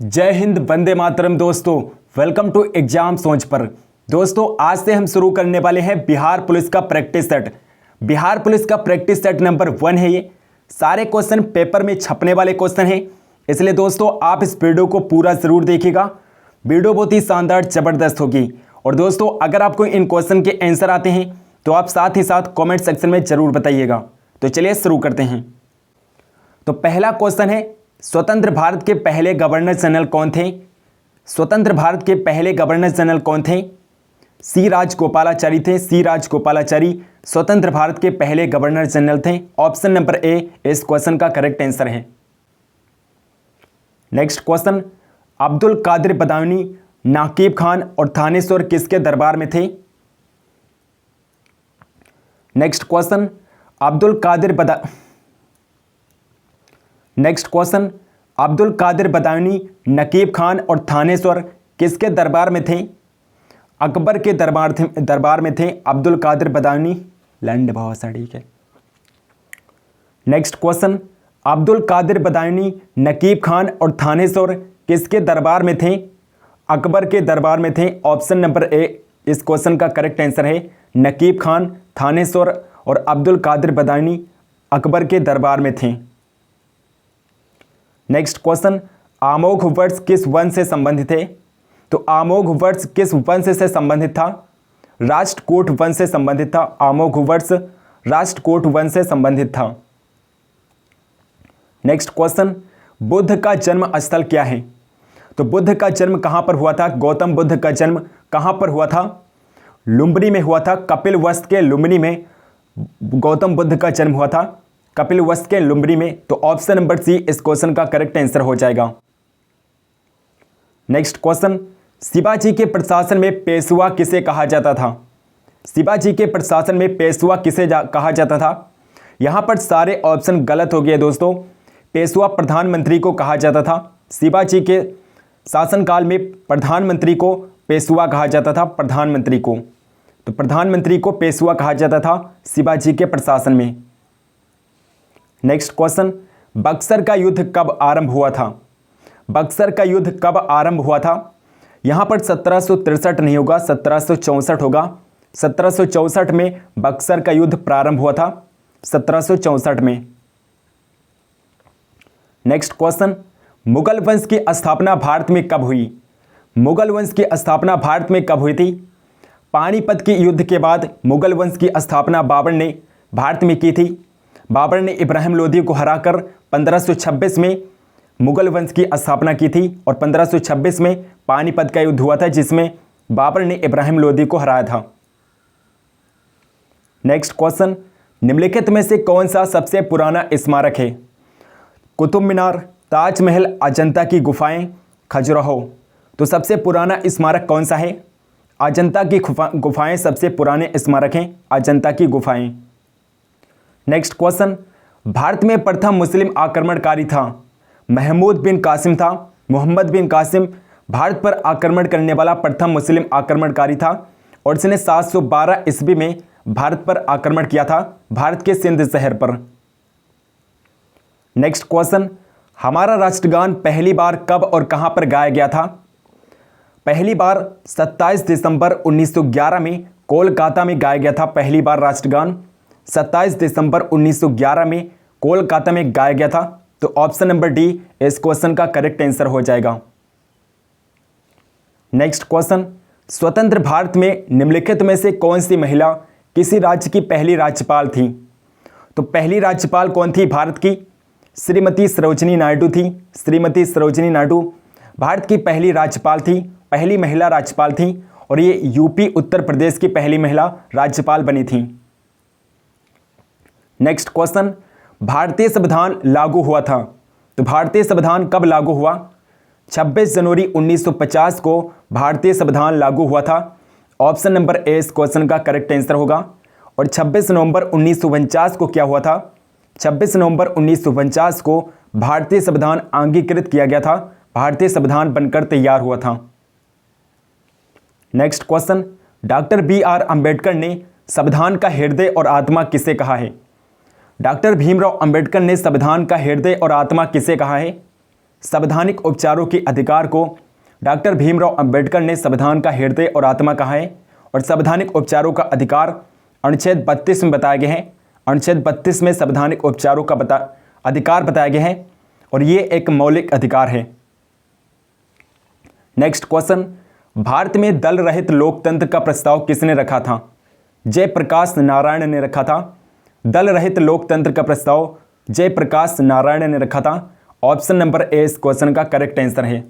जय हिंद, वंदे मातरम। दोस्तों welcome to exam सोच पर। दोस्तों आज से हम शुरू करने वाले हैं बिहार पुलिस का प्रैक्टिस सेट। बिहार पुलिस का प्रैक्टिस सेट नंबर 1 है। ये सारे क्वेश्चन पेपर में छपने वाले क्वेश्चन हैं, इसलिए दोस्तों आप इस वीडियो को पूरा ज़रूर देखिएगा। वीडियो बहुत ही शानदार ज़बरदस्त होगी। और दोस्तों अगर आपको इन क्वेश्चन के आंसर आते हैं तो आप साथ ही साथ कॉमेंट सेक्शन में ज़रूर बताइएगा। तो चलिए शुरू करते हैं। तो पहला क्वेश्चन है, स्वतंत्र भारत के पहले गवर्नर जनरल कौन थे? स्वतंत्र भारत के पहले गवर्नर जनरल कौन थे? सी राजगोपालाचारी थे। सी राजगोपालाचारी स्वतंत्र भारत के पहले गवर्नर जनरल थे। ऑप्शन नंबर ए इस क्वेश्चन का करेक्ट आंसर है। नेक्स्ट क्वेश्चन, अब्दुल कादिर बदायूनी, नाकिब खान और थानेश्वर किसके दरबार में थे? नेक्स्ट क्वेश्चन, अब्दुल कादिर बदायूनी, नकीब खान और थानेश्वर किसके दरबार में थे? अकबर के दरबार में थे अब्दुल कादिर बदायूनी। लैंड बहुत सा ठीक है। नेक्स्ट क्वेश्चन, अब्दुल कादिर बदायूनी, नकीब खान और थानेश्वर किसके दरबार में थे? अकबर के दरबार में थे। ऑप्शन नंबर ए इस क्वेश्चन का करेक्ट आंसर है। नकीब खान, थानेश्वर और अब्दुल कादिर बदायूनी अकबर के दरबार में थे। नेक्स्ट क्वेश्चन, आमोघ वंश किस वंश से संबंधित है? तो आमोघ वंश किस वंश से संबंधित था? राष्ट्रकूट वंश से संबंधित था। आमोघ वंश राष्ट्रकूट वंश से संबंधित था। नेक्स्ट क्वेश्चन, बुद्ध का जन्म स्थल क्या है? तो बुद्ध का जन्म कहां पर हुआ था? गौतम बुद्ध का जन्म कहां पर हुआ था? लुम्बिनी में हुआ था। कपिल वस्तु के लुम्बिनी में गौतम बुद्ध का जन्म हुआ था। कपिल वस्तु के लुम्बिनी में। तो ऑप्शन नंबर सी इस क्वेश्चन का करेक्ट आंसर हो जाएगा। नेक्स्ट क्वेश्चन, शिवाजी के प्रशासन में पेशवा किसे कहा जाता था? शिवाजी के प्रशासन में पेशवा किसे कहा जाता था? यहां पर सारे ऑप्शन गलत हो गए दोस्तों। पेशवा प्रधानमंत्री को कहा जाता था। शिवाजी के शासनकाल में प्रधानमंत्री को पेशवा कहा जाता था। प्रधानमंत्री को, तो प्रधानमंत्री को पेशवा कहा जाता था शिवाजी के प्रशासन में। नेक्स्ट क्वेश्चन, बक्सर का युद्ध कब आरंभ हुआ था? बक्सर का युद्ध कब आरंभ हुआ था? यहां पर 1763 नहीं होगा, 1764 होगा। 1764 में बक्सर का युद्ध प्रारंभ हुआ था। 1764 में। नेक्स्ट क्वेश्चन, मुगल वंश की स्थापना भारत में कब हुई? मुगल वंश की स्थापना भारत में कब हुई थी? पानीपत के युद्ध के बाद मुगल वंश की स्थापना बाबर ने भारत में की थी। बाबर ने इब्राहिम लोदी को हराकर 1526 में मुगल वंश की स्थापना की थी और 1526 में पानीपत का युद्ध हुआ था जिसमें बाबर ने इब्राहिम लोदी को हराया था। नेक्स्ट क्वेश्चन, निम्नलिखित में से कौन सा सबसे पुराना स्मारक है? कुतुब मीनार, ताजमहल, अजंता की गुफाएं, खजुराहो। तो सबसे पुराना स्मारक कौन सा है? अजंता की गुफाएं सबसे पुराने स्मारक हैं। अजंता की गुफाएं। नेक्स्ट क्वेश्चन, भारत में प्रथम मुस्लिम आक्रमणकारी था? महमूद बिन कासिम था। मोहम्मद बिन कासिम भारत पर आक्रमण करने वाला प्रथम मुस्लिम आक्रमणकारी था और इसने 712 ईस्वी में भारत पर आक्रमण किया था, भारत के सिंध शहर पर। नेक्स्ट क्वेश्चन, हमारा राष्ट्रगान पहली बार कब और कहां पर गाया गया था? पहली बार 27 दिसंबर 1911 में कोलकाता में गाया गया था। पहली बार राष्ट्रगान 27 दिसंबर 1911 में कोलकाता में गाया गया था। तो ऑप्शन नंबर डी इस क्वेश्चन का करेक्ट आंसर हो जाएगा। नेक्स्ट क्वेश्चन, स्वतंत्र भारत में निम्नलिखित में से कौन सी महिला किसी राज्य की पहली राज्यपाल थी? तो पहली राज्यपाल कौन थी भारत की? श्रीमती सरोजिनी नायडू थी। श्रीमती सरोजिनी नायडू भारत की पहली राज्यपाल थी, पहली महिला राज्यपाल थी और ये यूपी उत्तर प्रदेश की पहली महिला राज्यपाल बनी थी। नेक्स्ट क्वेश्चन, भारतीय संविधान लागू हुआ था? तो भारतीय संविधान कब लागू हुआ? 26 जनवरी 1950 को भारतीय संविधान लागू हुआ था। ऑप्शन नंबर ए इस क्वेश्चन का करेक्ट आंसर होगा। और 26 नवंबर 1949 को क्या हुआ था? 26 नवंबर 1949 को भारतीय संविधान अंगीकृत किया गया था। भारतीय संविधान बनकर तैयार हुआ था। Next question, doctor BR Ambedkar ने संविधान का हृदय और आत्मा किसे कहा है? डॉक्टर भीमराव अंबेडकर ने संविधान का हृदय और आत्मा किसे कहा है? संवैधानिक उपचारों के अधिकार को डॉक्टर भीमराव अंबेडकर ने संविधान का हृदय और आत्मा कहा है और संवैधानिक उपचारों का अधिकार अनुच्छेद 32 में बताया गया है। अनुच्छेद 32 में संवैधानिक उपचारों का अधिकार बताया गया है और ये एक मौलिक अधिकार है। नेक्स्ट क्वेश्चन, भारत में दल रहित लोकतंत्र का प्रस्ताव किसने रखा था? जयप्रकाश नारायण ने रखा था। दल रहित लोकतंत्र का प्रस्ताव जयप्रकाश नारायण ने रखा था। ऑप्शन नंबर ए इस क्वेश्चन का करेक्ट आंसर है।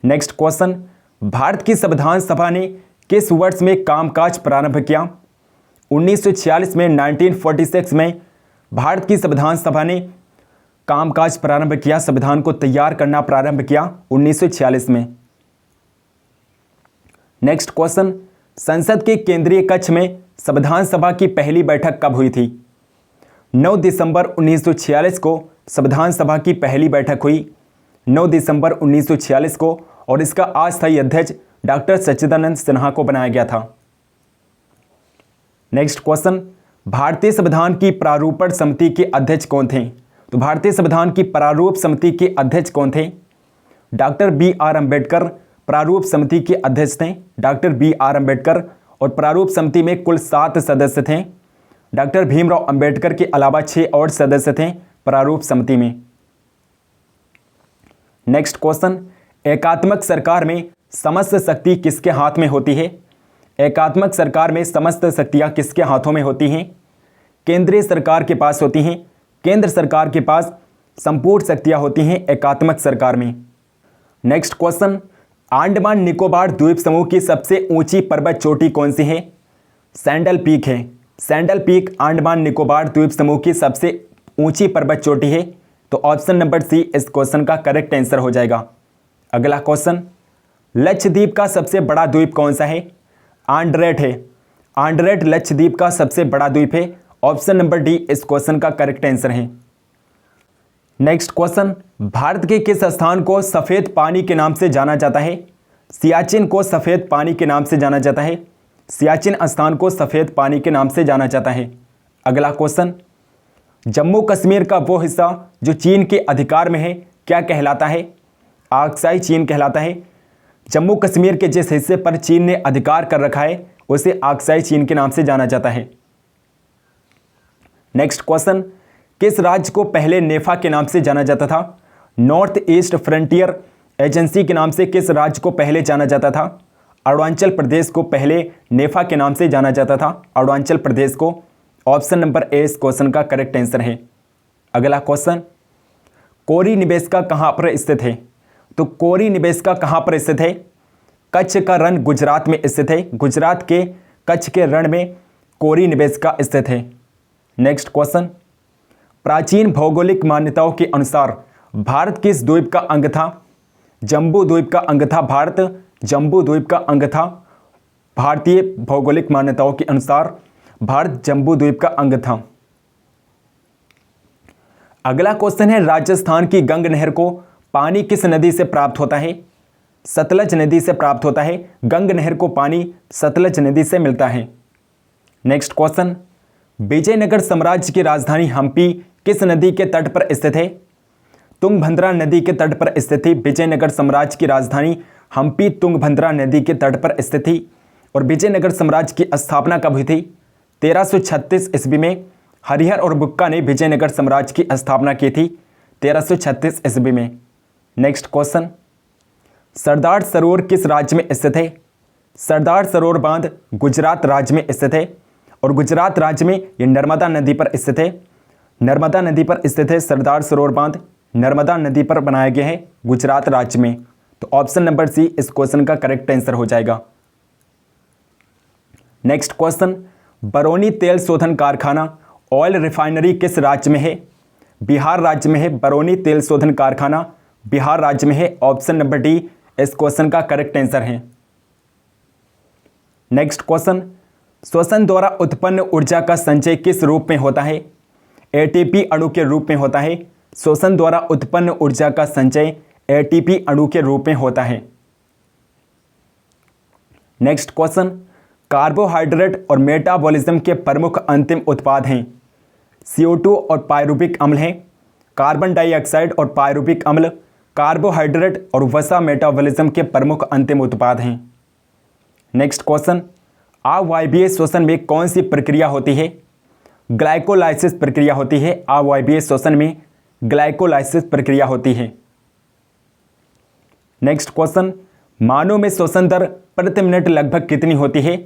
नेक्स्ट क्वेश्चन, भारत की संविधान सभा ने किस वर्ष में कामकाज प्रारंभ किया? 1946 में, 1946 में भारत की संविधान सभा ने कामकाज प्रारंभ किया, संविधान को तैयार करना प्रारंभ किया 1946 में। नेक्स्ट क्वेश्चन, संसद के केंद्रीय कक्ष में संविधान सभा की पहली बैठक कब हुई थी? 9 दिसंबर 1946 को संविधान सभा की पहली बैठक हुई, 9 दिसंबर 1946 को, और इसका अस्थायी अध्यक्ष डॉक्टर सच्चिदानंद सिन्हा को बनाया गया था। नेक्स्ट क्वेश्चन, भारतीय संविधान की प्रारूपण समिति के अध्यक्ष कौन थे? तो भारतीय संविधान की प्रारूप समिति के अध्यक्ष कौन थे? Doctor B R. अंबेडकर प्रारूप समिति के अध्यक्ष थे, डॉक्टर बी.आर. अंबेडकर। और प्रारूप समिति में कुल 7 सदस्य थे। डॉक्टर भीमराव अंबेडकर के अलावा 6 और सदस्य थे प्रारूप समिति में। नेक्स्ट क्वेश्चन, एकात्मक सरकार में समस्त शक्ति किसके हाथ में होती है? एकात्मक सरकार में समस्त शक्तियां किसके हाथों में होती हैं? केंद्रीय सरकार के पास होती हैं। केंद्र सरकार के पास संपूर्ण शक्तियां होती हैं एकात्मक सरकार में। नेक्स्ट क्वेश्चन, अंडमान निकोबार द्वीप समूह की सबसे ऊंची पर्वत चोटी कौन सी है? सैंडल पीक है। सैंडल पीक अंडमान निकोबार द्वीप समूह की सबसे ऊंची पर्वत चोटी है। तो ऑप्शन नंबर सी इस क्वेश्चन का करेक्ट आंसर हो जाएगा। अगला क्वेश्चन, लक्षद्वीप का सबसे बड़ा द्वीप कौन सा है? आंड्रेट है। आंड्रेट लक्षद्वीप का सबसे बड़ा द्वीप है। ऑप्शन नंबर डी इस क्वेश्चन का करेक्ट आंसर है। नेक्स्ट क्वेश्चन, भारत के किस स्थान को सफेद पानी के नाम से जाना जाता है? सियाचिन को सफेद पानी के नाम से जाना जाता है। सियाचिन स्थान को सफेद पानी के नाम से जाना जाता है। अगला क्वेश्चन, जम्मू कश्मीर का वो हिस्सा जो चीन के अधिकार में है क्या कहलाता है? आक्साई चीन कहलाता है। जम्मू कश्मीर के जिस हिस्से पर चीन ने अधिकार कर रखा है उसे आक्साई चीन के नाम से जाना जाता है। नेक्स्ट क्वेश्चन, किस राज्य को पहले नेफा के नाम से जाना जाता था? नॉर्थ ईस्ट फ्रंटियर एजेंसी के नाम से किस राज्य को पहले जाना जाता था? अरुणाचल प्रदेश को पहले नेफा के नाम से जाना जाता था, अरुणाचल प्रदेश को। ऑप्शन नंबर ए इस क्वेश्चन का करेक्ट आंसर है। अगला क्वेश्चन, कोरी निवेशिका कहां पर स्थित है? तो कोरी निवेशिका कहां पर स्थित है? कच्छ का रण गुजरात में स्थित है। गुजरात के कच्छ के रण में कोरी निवेशिका स्थित है। नेक्स्ट क्वेश्चन, प्राचीन भौगोलिक मान्यताओं के अनुसार भारत किस द्वीप का अंग था? जम्बू द्वीप का अंग था भारत। जम्बू द्वीप का अंग था। भारतीय भौगोलिक मान्यताओं के अनुसार भारत जम्बू द्वीप का अंग था। अगला क्वेश्चन है, राजस्थान की गंग नहर को पानी किस नदी से प्राप्त होता है? सतलज नदी से प्राप्त होता है। गंग नहर को पानी सतलज नदी से मिलता है। नेक्स्ट क्वेश्चन, विजयनगर साम्राज्य की राजधानी हम्पी किस नदी के तट पर स्थित है? तुंगभद्रा नदी के तट पर स्थित थी। विजयनगर साम्राज्य की राजधानी हम्पी तुंगभद्रा नदी के तट पर स्थित थी। और विजयनगर साम्राज्य की स्थापना कब हुई थी? 1336 ईस्वी में हरिहर और बुक्का ने विजयनगर साम्राज्य की स्थापना की थी 1336 ईस्वी में। नेक्स्ट क्वेश्चन, सरदार सरोवर किस राज्य में स्थित है? सरदार सरोवर बांध गुजरात राज्य में स्थित है। और गुजरात राज्य में ये नर्मदा नदी पर स्थित है। नर्मदा नदी पर स्थित है सरदार सरोवर बांध, नर्मदा नदी पर बनाया गया है गुजरात राज्य में। तो ऑप्शन नंबर सी इस क्वेश्चन का करेक्ट आंसर हो जाएगा। नेक्स्ट क्वेश्चन, बरौनी तेल शोधन कारखाना ऑयल रिफाइनरी किस राज्य में है? बिहार राज्य में है। बरौनी तेल शोधन कारखाना बिहार राज्य में है। ऑप्शन नंबर डी इस क्वेश्चन का करेक्ट आंसर है। नेक्स्ट क्वेश्चन, श्वसन द्वारा उत्पन्न ऊर्जा का संचय किस रूप में होता है? एटीपी अणु के रूप में होता है। श्वसन द्वारा उत्पन्न ऊर्जा का संचय एटीपी अणु के रूप में होता है। नेक्स्ट क्वेश्चन, कार्बोहाइड्रेट और मेटाबॉलिज्म के प्रमुख अंतिम उत्पाद हैं। CO2 और पायरुविक अम्ल हैं। कार्बन डाइऑक्साइड और पायरुविक अम्ल, कार्बोहाइड्रेट और वसा मेटाबॉलिज्म के प्रमुख अंतिम उत्पाद हैं। नेक्स्ट क्वेश्चन, अवायवीय श्वसन में कौन सी प्रक्रिया होती है? ग्लाइकोलाइसिस प्रक्रिया होती है। अवायवीय श्वसन में ग्लाइकोलाइसिस प्रक्रिया होती है। नेक्स्ट क्वेश्चन, मानव में श्वसन दर प्रति मिनट लगभग कितनी होती है?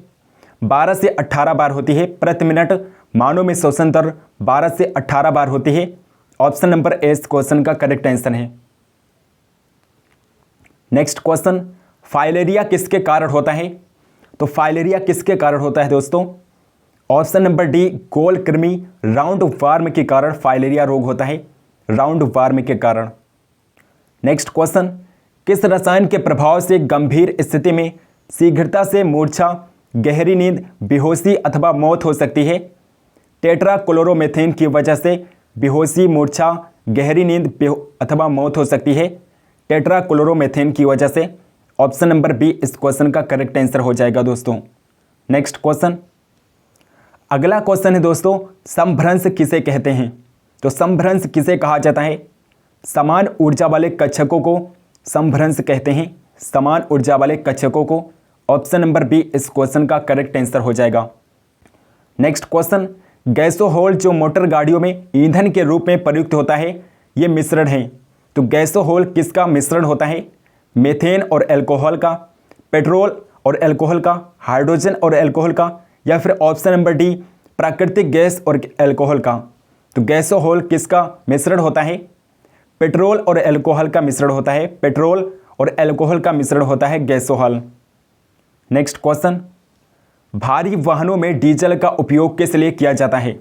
12 से 18 बार होती है प्रति मिनट। मानव में श्वसन दर 12 से 18 बार होती है। ऑप्शन नंबर ए इस क्वेश्चन का करेक्ट आंसर है। नेक्स्ट क्वेश्चन, फाइलेरिया किसके कारण होता है? तो फाइलेरिया किसके कारण होता है दोस्तों? ऑप्शन नंबर डी, गोल कृमि राउंड वार्म के कारण फाइलेरिया रोग होता है, राउंड वार्म के कारण। नेक्स्ट क्वेश्चन, किस रसायन के प्रभाव से गंभीर स्थिति में शीघ्रता से मूर्छा, गहरी नींद, बेहोशी अथवा मौत हो सकती है? टेट्राक्लोरोमेथेन की वजह से बेहोशी, मूर्छा, गहरी नींद अथवा मौत हो सकती है टेट्राक्लोरोमेथेन की वजह से। ऑप्शन नंबर बी इस क्वेश्चन का करेक्ट आंसर हो जाएगा दोस्तों। नेक्स्ट क्वेश्चन, अगला क्वेश्चन है दोस्तों, समभ्रंश किसे कहते हैं? तो समभ्रंश किसे कहा जाता है? समान ऊर्जा वाले कक्षकों को समभ्रंश कहते हैं, समान ऊर्जा वाले कक्षकों को। ऑप्शन नंबर बी इस क्वेश्चन का करेक्ट आंसर हो जाएगा। नेक्स्ट क्वेश्चन, गैसोहोल जो मोटर गाड़ियों में ईंधन के रूप में प्रयुक्त होता है, ये मिश्रण है। तो गैसोहोल किसका मिश्रण होता है? मीथेन और अल्कोहल का, पेट्रोल और अल्कोहल का, हाइड्रोजन और अल्कोहल का, या फिर ऑप्शन नंबर डी प्राकृतिक गैस और अल्कोहल का। तो गैसोहोल किसका मिश्रण होता है? पेट्रोल और अल्कोहल का मिश्रण होता है, पेट्रोल और अल्कोहल का मिश्रण होता है गैसोहॉल। नेक्स्ट क्वेश्चन, भारी वाहनों में डीजल का उपयोग किस लिए किया जाता है?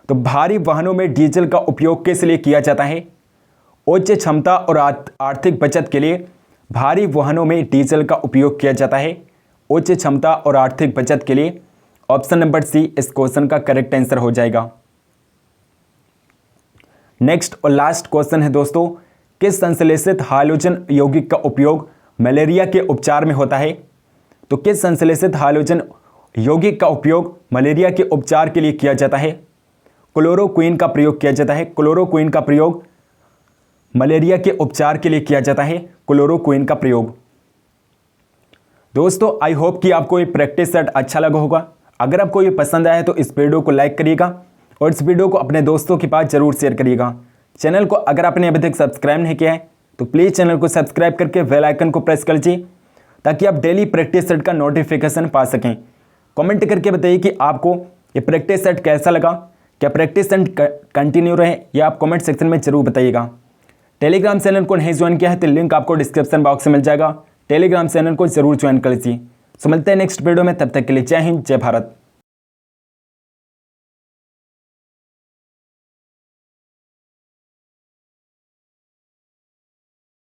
तो भारी वाहनों में डीजल का उपयोग किस लिए किया जाता है? उच्च क्षमता और आर्थिक बचत के लिए भारी वाहनों में डीजल का उपयोग किया जाता है, उच्च क्षमता और आर्थिक बचत के लिए। ऑप्शन नंबर सी इस क्वेश्चन का करेक्ट आंसर हो जाएगा। नेक्स्ट और लास्ट क्वेश्चन है दोस्तों, किस संश्लेषित हाइड्रोजन यौगिक का उपयोग मलेरिया के उपचार में होता है? तो किस संश्लेषित हाइड्रोजन यौगिक का उपयोग मलेरिया के उपचार के लिए किया जाता है? क्लोरोक्विन का प्रयोग किया जाता है, क्लोरोक्विन का प्रयोग मलेरिया के उपचार के लिए किया जाता है, क्लोरोक्विन का प्रयोग। दोस्तों आई होप कि आपको ये प्रैक्टिस सेट अच्छा लगा होगा। अगर आपको ये पसंद आया तो इस वीडियो को लाइक करिएगा और इस वीडियो को अपने दोस्तों के पास जरूर शेयर करिएगा। चैनल को अगर आपने अभी तक सब्सक्राइब नहीं किया है तो प्लीज़ चैनल को सब्सक्राइब करके बेल आइकन को प्रेस कर लीजिए ताकि आप डेली प्रैक्टिस सेट का नोटिफिकेशन पा सकें। कमेंट करके बताइए कि आपको ये प्रैक्टिस सेट कैसा लगा, क्या प्रैक्टिस सेट कंटिन्यू रहे, या आप कमेंट सेक्शन में जरूर बताइएगा। टेलीग्राम चैनल को नहीं ज्वाइन किया है तो लिंक आपको डिस्क्रिप्शन बॉक्स में मिल जाएगा, टेलीग्राम चैनल को जरूर ज्वाइन कर लीजिए। सो मिलते हैं नेक्स्ट वीडियो में, तब तक के लिए जय हिंद, जय भारत।